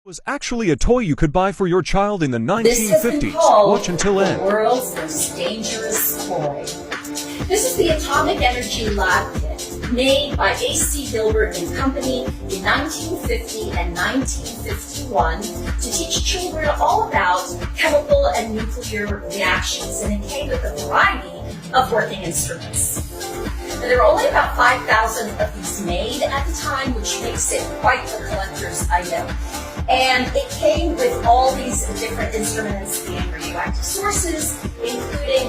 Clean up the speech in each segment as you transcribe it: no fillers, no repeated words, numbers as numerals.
Was actually a toy you could buy for your child in the 1950s. This has been called Watch until the end. world's most dangerous toy. This is the Atomic Energy Lab Kit, made by A.C. Gilbert and Company in 1950 and 1951 to teach children all about chemical and nuclear reactions, and it came with a variety of working instruments. Now, there were only about 5,000 of these made at the time, which makes it quite a collector's item. And it came with all these different instruments and radioactive sources, including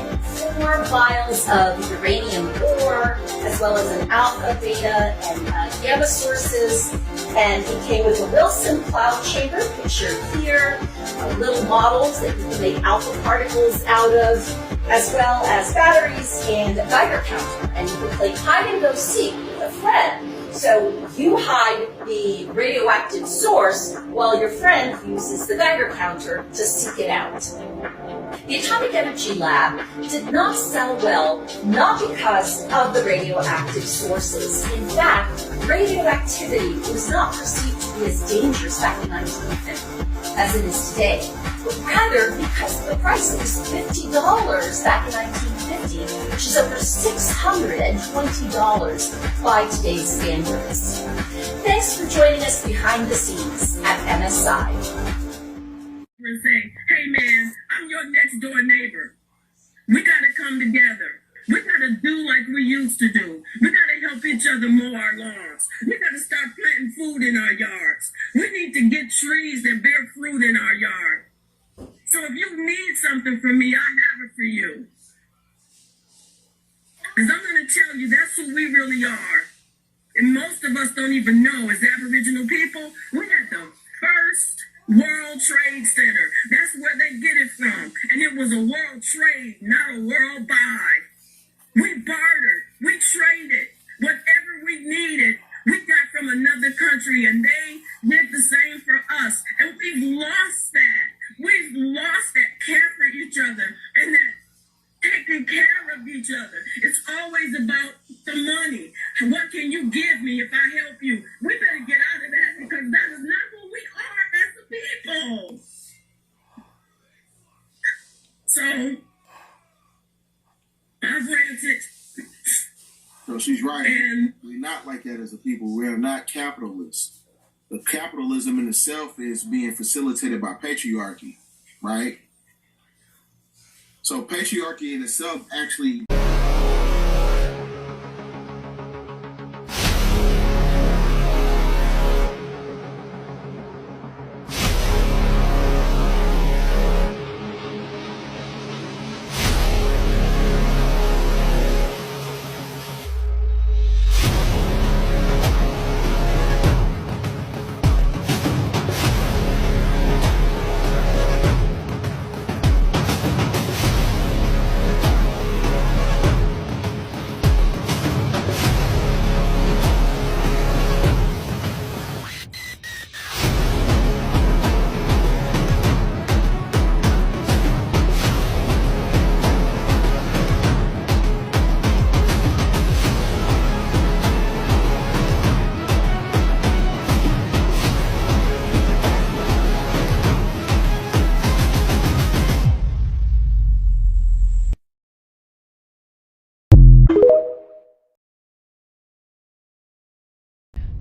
4 vials of uranium ore, as well as an alpha, beta, and gamma sources. And it came with a Wilson cloud chamber, pictured here, little models that you can make alpha particles out of, as well as batteries and a Geiger counter. And you can play hide and go seek with a friend. So you hide the radioactive source while your friend uses the Geiger counter to seek it out. The Atomic Energy Lab did not sell well, not because of the radioactive sources. In fact, radioactivity was not perceived to be as dangerous back in 1950 as it is today, but rather because of the price. It was $50 back in 1950, which is over $620 by today's standards. Thanks for joining us behind the scenes at MSI. And say, hey man, I'm your next door neighbor. We gotta come together. We gotta do like we used to do. We gotta help each other mow our lawns. We gotta start planting food in our yards. We need to get trees that bear fruit in our yard. So if you need something from me, I have it for you. Because I'm gonna tell you, that's who we really are. And most of us don't even know, as Aboriginal people, we had the first World Trade Center. That's where they get it from. And it was a world trade, not a world buy. We bartered. We traded. Whatever we needed, we got from another country, and they did the same for us. And we've lost that. We've lost that care for each other and that taking care of each other. It's always about the money. What can you give me if I help you? We better get out of that, because that is not who we are as a people. So, I've ranted. So she's right. And we're not like that as a people. We're not capitalists. The capitalism in itself is being facilitated by patriarchy, right? So patriarchy in itself actually...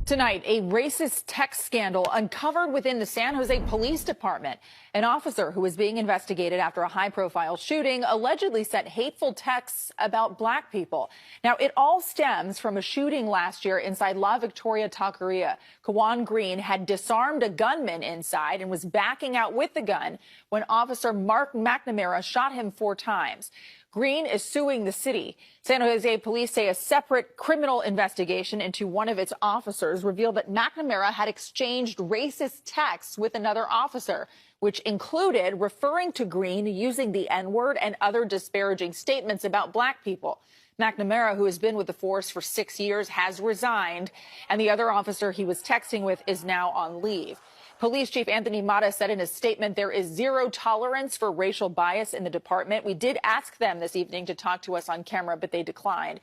Tonight, a racist text scandal uncovered within the San Jose Police Department. An officer who was being investigated after a high-profile shooting allegedly sent hateful texts about black people. Now, it all stems from a shooting last year inside La Victoria Taqueria. Kawan Green had disarmed a gunman inside and was backing out with the gun when Officer Mark McNamara shot him 4 times. Green is suing the city. San Jose police say a separate criminal investigation into one of its officers revealed that McNamara had exchanged racist texts with another officer, which included referring to Green using the N-word and other disparaging statements about black people. McNamara, who has been with the force for 6 years, has resigned, and the other officer he was texting with is now on leave. Police Chief Anthony Mata said in a statement there is zero tolerance for racial bias in the department. We did ask them this evening to talk to us on camera, but they declined.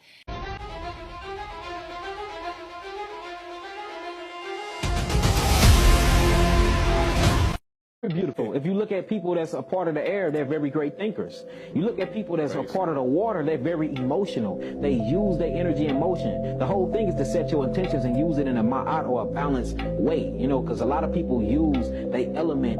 Beautiful. If you look at people that's a part of the air, they're very great thinkers. You look at people that's a part of the water, they're very emotional. They use their energy and motion. The whole thing is to set your intentions and use it in a ma'at or a balanced way, you know, because a lot of people use their element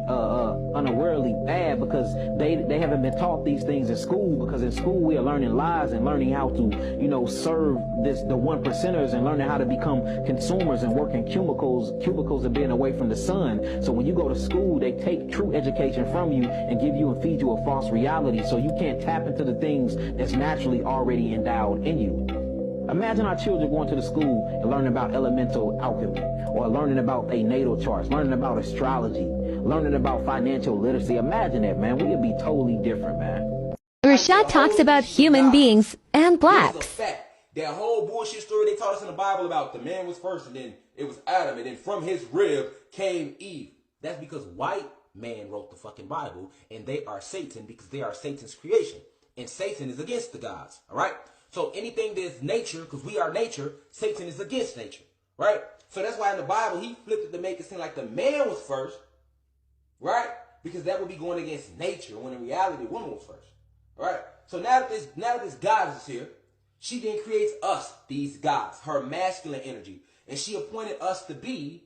unawarely bad because they haven't been taught these things in school, because in school we are learning lies and learning how to, you know, serve the one percenters and learning how to become consumers and work in cubicles and being away from the sun. So when you go to school, they take true education from you and give you and feed you a false reality, so you can't tap into the things that's naturally already endowed in you. Imagine our children going to the school and learning about elemental alchemy, or learning about a natal charts, learning about astrology, learning about financial literacy. Imagine that, man. We would be totally different, man. Rashad talks about human beings and blacks. That whole bullshit story they taught us in the Bible about the man was first and then it was Adam and then from his rib came Eve. That's because white man wrote the fucking Bible and they are Satan, because they are Satan's creation. And Satan is against the gods, all right? So anything that's nature, because we are nature, Satan is against nature, right? So that's why in the Bible he flipped it to make it seem like the man was first, right? Because that would be going against nature, when in reality the woman was first, all right? So now that this goddess is here, she then creates us, these gods, her masculine energy, and she appointed us to be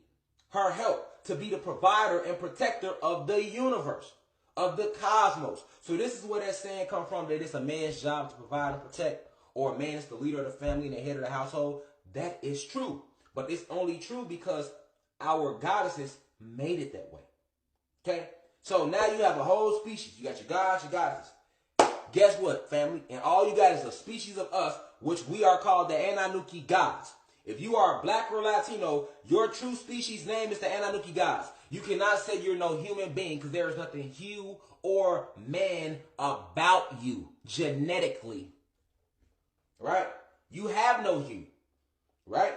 her help, to be the provider and protector of the universe, of the cosmos. So this is where that saying come from, that it's a man's job to provide and protect, or a man is the leader of the family and the head of the household. That is true. But it's only true because our goddesses made it that way. Okay? So now you have a whole species. You got your gods, your goddesses. Guess what, family? And all you got is a species of us, which we are called the Ananuki gods. If you are black or Latino, your true species name is the Ananuki gods. You cannot say you're no human being, because there is nothing hue or man about you genetically. Right? You have no hue. Right?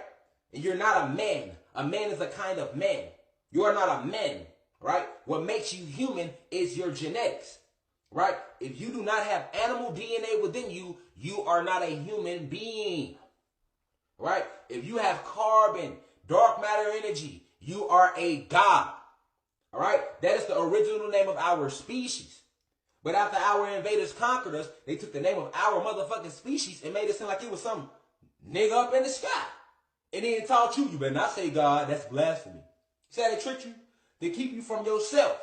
And you're not a man. A man is a kind of man. You are not a man. Right? What makes you human is your genetics. Right? If you do not have animal DNA within you, you are not a human being. Right? If you have carbon, dark matter energy, you are a god. All right? That is the original name of our species. But after our invaders conquered us, they took the name of our motherfucking species and made it seem like it was some nigga up in the sky. And then taught you better not say God, that's blasphemy. See how they tricked you? They keep you from yourself.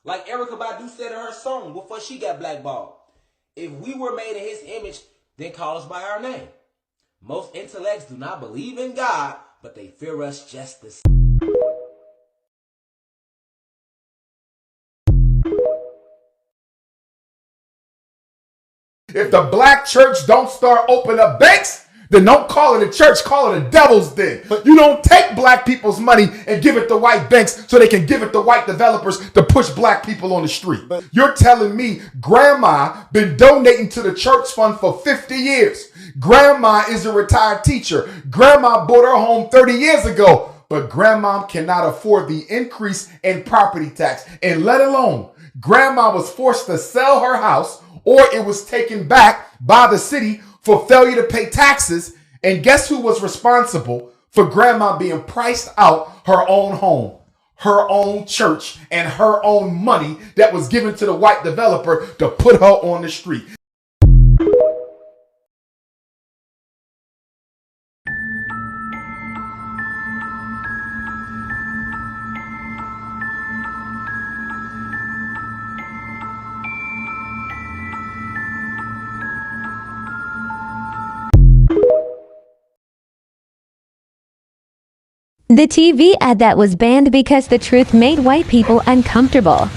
Like Erykah Badu said in her song before she got blackballed. If we were made in his image, then call us by our name. Most intellects do not believe in God, but they fear us just the same. If the black church don't start opening up banks, then don't call it a church, call it a devil's den. But you don't take black people's money and give it to white banks so they can give it to white developers to push black people on the street. You're telling me grandma been donating to the church fund for 50 years. Grandma is a retired teacher. Grandma bought her home 30 years ago. But grandma cannot afford the increase in property tax. And let alone, grandma was forced to sell her house, or it was taken back by the city for failure to pay taxes. And guess who was responsible for grandma being priced out her own home, her own church, and her own money that was given to the white developer to put her on the street? The TV ad that was banned because the truth made white people uncomfortable.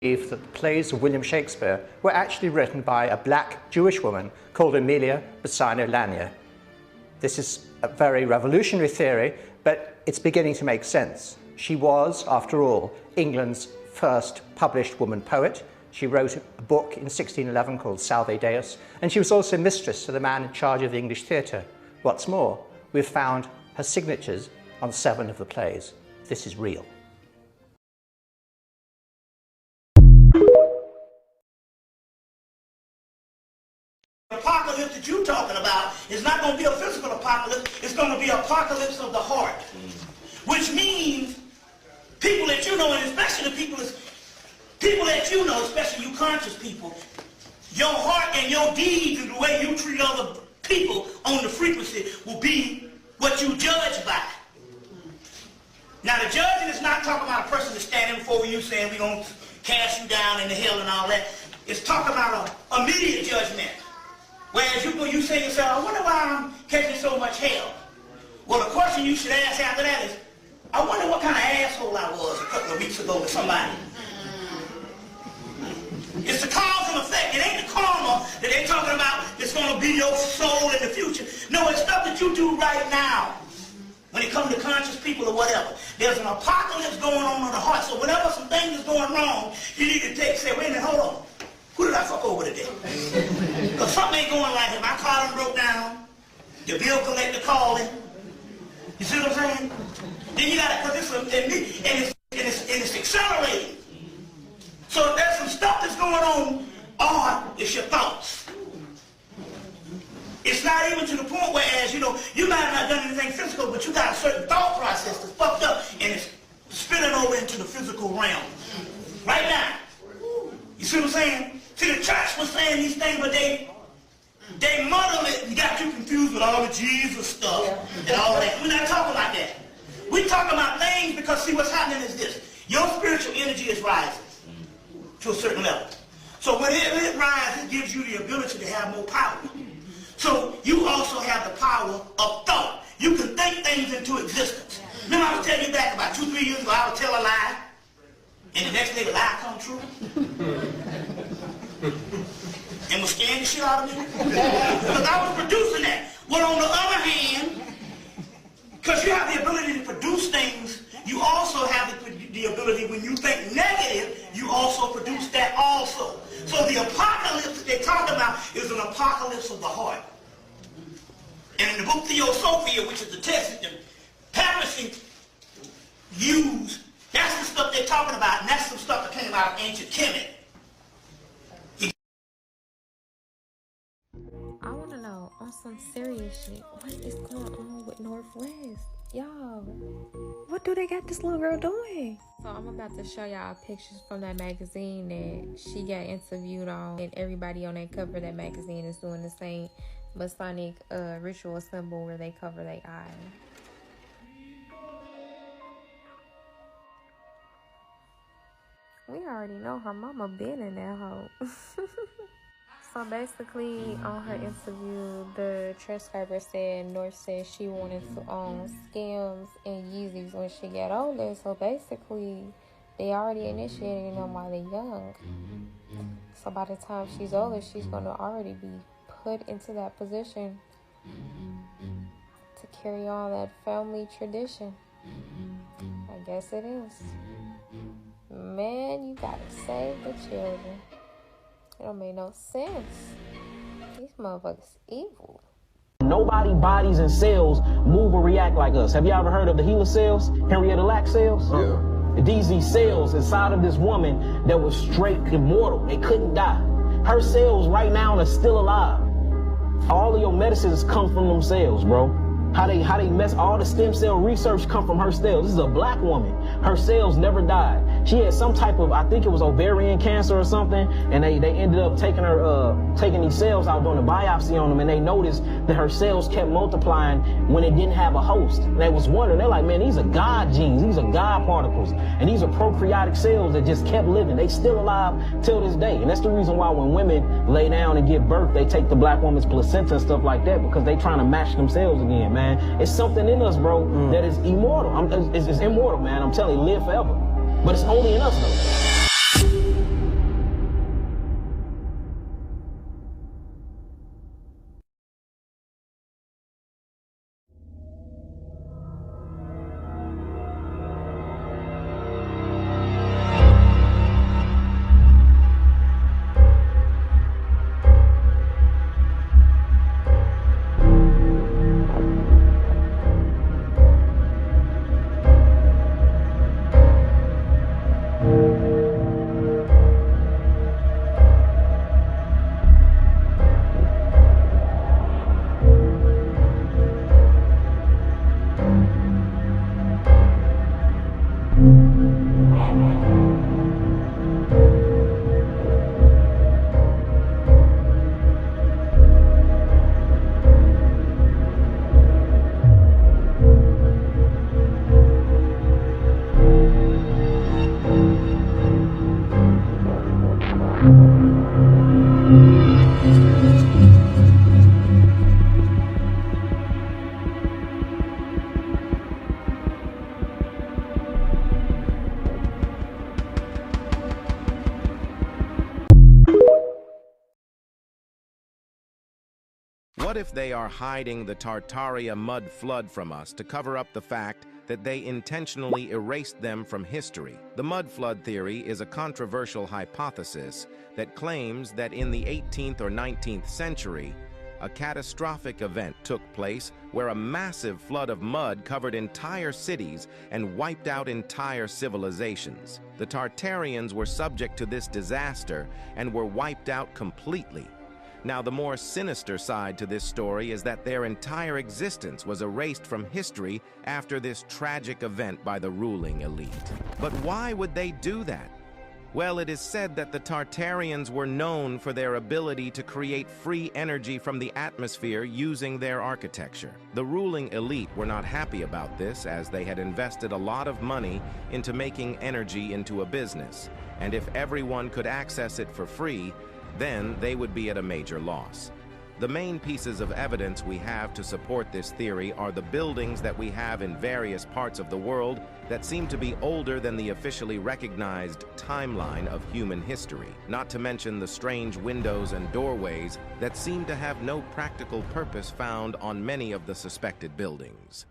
That the plays of William Shakespeare were actually written by a black Jewish woman called Amelia Bassano Lanier. This is a very revolutionary theory, but it's beginning to make sense. She was, after all, England's first published woman poet. She wrote a book in 1611 called Salve Deus, and she was also mistress to the man in charge of the English theatre. What's more, we've found her signatures on 7 of the plays. This is real. The apocalypse that you're talking about is not going to be a physical apocalypse, it's going to be an apocalypse of the heart. Which means people that you know, and especially the people that you know, especially you conscious people, your heart and your deeds and the way you treat other people on the frequency will be what you judge by. Now the judging is not talking about a person that's standing before you saying we're going to cast you down into hell and all that. It's talking about an immediate judgment. Whereas you say to yourself, I wonder why I'm catching so much hell. Well, the question you should ask after that is, I wonder what kind of asshole I was a couple of weeks ago to somebody. It's the cause and effect. It ain't the karma that they're talking about that's going to be your soul in the future. No, it's stuff that you do right now. When it comes to conscious people or whatever. There's an apocalypse going on in the heart. So whenever some things is going wrong, you need to say, wait a minute, hold on. Who did I fuck over today? Because something ain't going right here. My car done broke down. The bill collector calling. You see what I'm saying? Then you got to, because it's accelerating. So if there's some stuff that's going on, it's your thoughts. It's not even to the point where, as you know, you might have not done anything physical, but you got a certain thought process that's fucked up, and it's spilling over into the physical realm. Right now. You see what I'm saying? See, the church was saying these things, but they muddle it and got you confused with all the Jesus stuff and all that. We're not talking about that. We're talking about things because, see, what's happening is this. Your spiritual energy is rising to a certain level. So when it rises, it gives you the ability to have more power. So you also have the power of thought. You can think things into existence. Remember I was telling you back about 2-3 years ago, I would tell a lie, and the next day the lie come true. And was scaring the shit out of me. Because I was producing that. Well, on the other hand, because you have the ability to produce things, you also have the ability, when you think negative, you also produce that also. So the apocalypse that they talk about is an apocalypse of the heart. And in the book Theosophia, which is the text that the papacy used, that's the stuff they're talking about, and that's some stuff that came out of ancient Kemet. I want to know, on some serious shit, what is going on with Northwest? Y'all, what do they got this little girl doing? So I'm about to show y'all pictures from that magazine that she got interviewed on, and everybody on that cover of that magazine is doing the same Masonic ritual symbol where they cover their eye. We already know her mama been in that hole. So basically, on her interview, the transcriber said North said she wanted to own Skims and Yeezys when she got older. So basically, they already initiated them while they're young. So by the time she's older, she's going to already be put into that position to carry on that family tradition. I guess it is. Man, you gotta save the children. It don't make no sense. These motherfuckers evil. Nobody bodies and cells move or react like us. Have you ever heard of the HeLa cells? Henrietta Lacks cells? Yeah. These cells inside of this woman that was straight immortal. They couldn't die. Her cells right now are still alive. All of your medicines come from them cells, bro. How they mess, all the stem cell research come from her cells. This is a black woman. Her cells never died. She had some type of, I think it was ovarian cancer or something, and they ended up taking these cells out, doing a biopsy on them, and they noticed that her cells kept multiplying when it didn't have a host. And they was wondering, they're like, man, these are God genes, these are God particles, and these are prokaryotic cells that just kept living. They still alive till this day. And that's the reason why when women lay down and give birth, they take the black woman's placenta and stuff like that, because they trying to match themselves again, man. It's something in us, bro, that is immortal. It's immortal, man. I'm telling you, live forever. But it's only in us, though. What if they are hiding the Tartaria mud flood from us to cover up the fact that they intentionally erased them from history? The mud flood theory is a controversial hypothesis that claims that in the 18th or 19th century, a catastrophic event took place where a massive flood of mud covered entire cities and wiped out entire civilizations. The Tartarians were subject to this disaster and were wiped out completely. Now, the more sinister side to this story is that their entire existence was erased from history after this tragic event by the ruling elite. But why would they do that? Well, it is said that the Tartarians were known for their ability to create free energy from the atmosphere using their architecture. The ruling elite were not happy about this, as they had invested a lot of money into making energy into a business, and if everyone could access it for free, then they would be at a major loss. The main pieces of evidence we have to support this theory are the buildings that we have in various parts of the world that seem to be older than the officially recognized timeline of human history, not to mention the strange windows and doorways that seem to have no practical purpose found on many of the suspected buildings.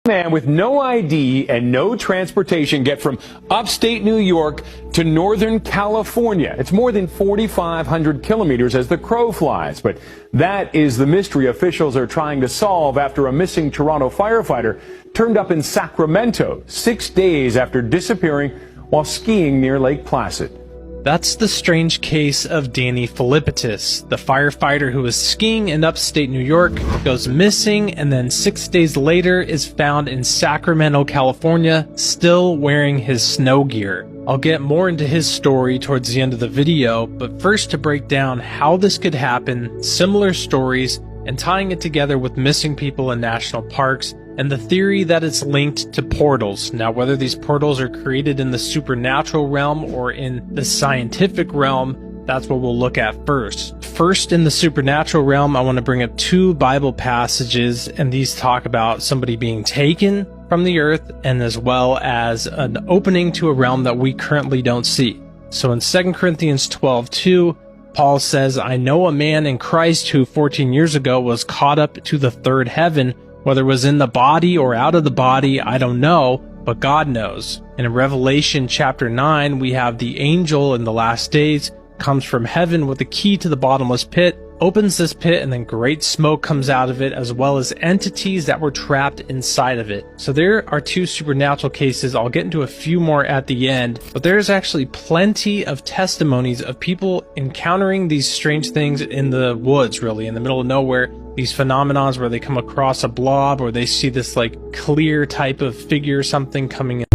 Man with no ID and no transportation get from upstate New York to Northern California. It's more than 4,500 kilometers as the crow flies. But that is the mystery officials are trying to solve after a missing Toronto firefighter turned up in Sacramento 6 days after disappearing while skiing near Lake Placid. That's the strange case of Danny Philippitis, the firefighter who was skiing in upstate New York, goes missing, and then 6 days later is found in Sacramento, California, still wearing his snow gear. I'll get more into his story towards the end of the video, but first to break down how this could happen, similar stories, and tying it together with missing people in national parks, and the theory that it's linked to portals. Now, whether these portals are created in the supernatural realm or in the scientific realm, that's what we'll look at first. First, in the supernatural realm, I want to bring up two Bible passages, and these talk about somebody being taken from the earth and as well as an opening to a realm that we currently don't see. So in 2 Corinthians 12:2, Paul says, "I know a man in Christ who 14 years ago was caught up to the third heaven. Whether it was in the body or out of the body, I don't know, but God knows." And in Revelation chapter 9, we have the angel in the last days comes from heaven with the key to the bottomless pit, opens this pit, and then great smoke comes out of it, as well as entities that were trapped inside of it. So there are two supernatural cases. I'll get into a few more at the end, but there's actually plenty of testimonies of people encountering these strange things in the woods, really, in the middle of nowhere. These phenomenons where they come across a blob or they see this like clear type of figure or something coming in.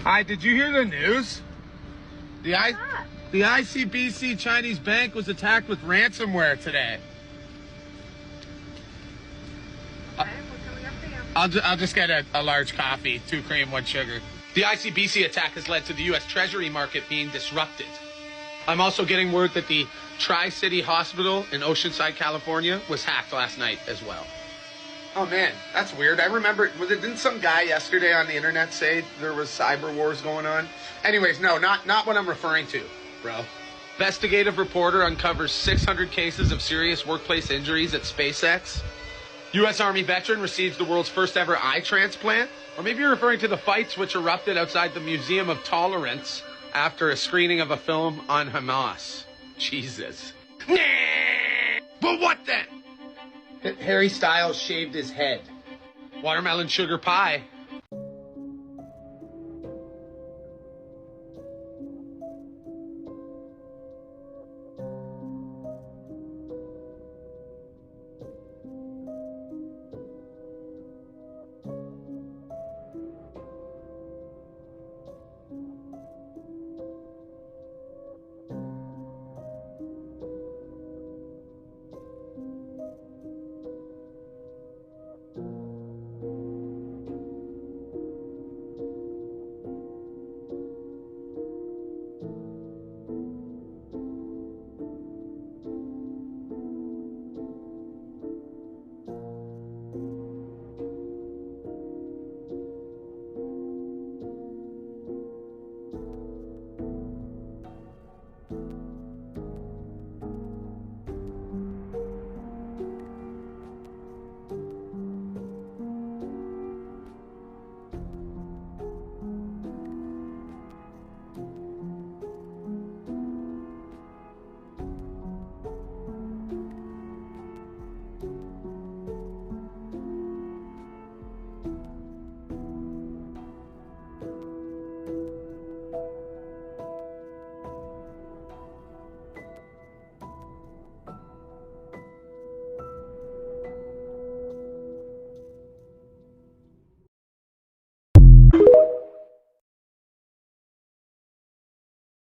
Hi, did you hear the news? The ICBC Chinese bank was attacked with ransomware today. I'll just get a large coffee, 2 cream, 1 sugar. The ICBC attack has led to the U.S. Treasury market being disrupted. I'm also getting word that the Tri-City Hospital in Oceanside, California was hacked last night as well. Oh man, that's weird. I remember, didn't some guy yesterday on the internet say there was cyber wars going on? Anyways, no, not what I'm referring to, bro. Investigative reporter uncovers 600 cases of serious workplace injuries at SpaceX. U.S. Army veteran receives the world's first ever eye transplant. Or maybe you're referring to the fights which erupted outside the Museum of Tolerance after a screening of a film on Hamas. Jesus. Nah! But what then? Harry Styles shaved his head. Watermelon sugar pie